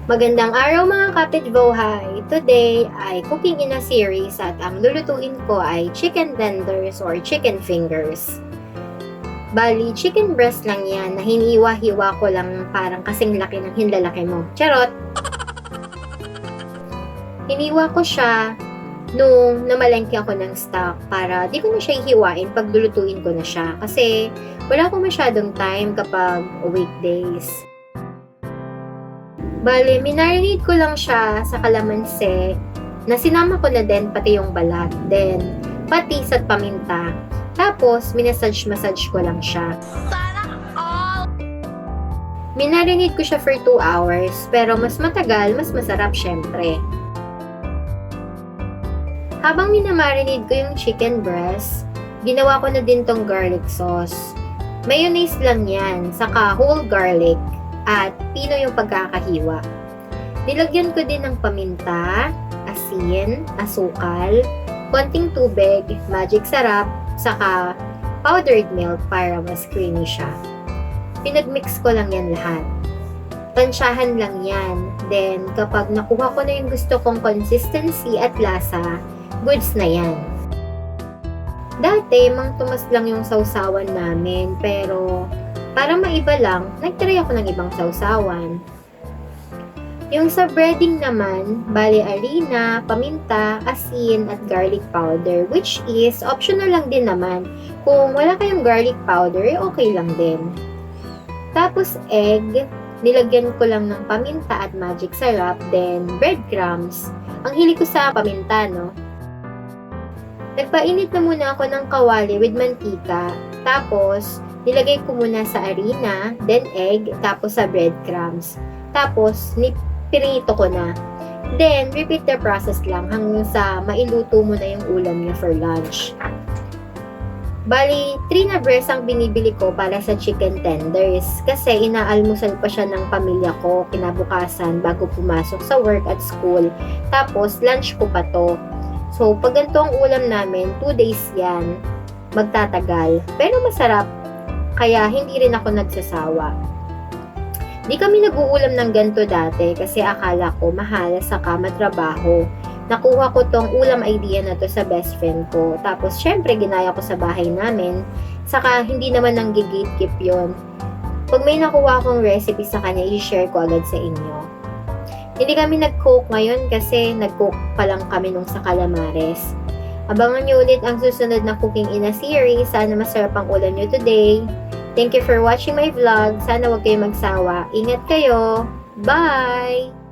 Magandang araw mga kapitbahay! Today ay cooking in a series at ang lulutuin ko ay chicken tenders or chicken fingers. Bali, chicken breast lang yan na hiniwa-hiwa ko lang parang kasing laki ng hinlalaki mo. Charot! Hiniwa ko siya nung namalengke ako ng stock para di ko na siya hihiwain pag lulutuin ko na siya kasi wala ko masyadong time kapag weekdays. Bale, minarinate ko lang siya sa kalamansi na sinama ko na din pati yung balat. Then, patis at paminta. Tapos, minasage-massage ko lang siya. Minarinate ko siya for 2 hours, pero mas matagal, mas masarap syempre. Habang minamarinate ko yung chicken breast, ginawa ko na din tong garlic sauce. Mayonnaise lang yan, saka whole garlic. At pino yung pagkakahiwa. Nilagyan ko din ng paminta, asin, asukal, konting tubig, magic sarap, saka powdered milk para mas creamy siya. Pinagmix ko lang yan lahat. Tansyahan lang yan. Then, kapag nakuha ko na yung gusto kong consistency at lasa, goods na yan. Dati, mang tumas lang yung sausawan namin, pero para maiba lang, nagtry ako ng ibang sausawan. Yung sa breading naman, bali harina, paminta, asin, at garlic powder, which is optional lang din naman. Kung wala kayong garlic powder, okay lang din. Tapos egg, nilagyan ko lang ng paminta at magic syrup, then breadcrumbs. Ang hili ko sa paminta, no? Nagpainit na muna ako ng kawali with mantika, tapos nilagay ko muna sa harina, then egg, tapos sa breadcrumbs. Tapos, pinito ko na. Then, repeat the process lang hanggang sa mailuto mo na yung ulam niya for lunch. Bali, 3 na breast ang binibili ko para sa chicken tenders kasi inaalmusal pa siya ng pamilya ko kinabukasan bago pumasok sa work at school. Tapos, lunch ko pa to. So, pag ganito ang ulam namin, 2 days yan, magtatagal. Pero masarap. Kaya hindi rin ako nagsasawa. Di kami nag-uulam ng ganito dati kasi akala ko mahal saka matrabaho. Nakuha ko tong ulam idea na to sa best friend ko. Tapos syempre ginaya ko sa bahay namin. Saka hindi naman nang gatekeep yun. Pag may nakuha akong recipe sa kanya, i-share ko agad sa inyo. Hindi kami nag-cook ngayon kasi nag-cook pa lang kami nung sa Calamares. Abangan nyo ulit ang susunod na cooking in a series. Sana masarap ang ulam nyo today. Thank you for watching my vlog. Sana huwag kayo magsawa. Ingat kayo. Bye!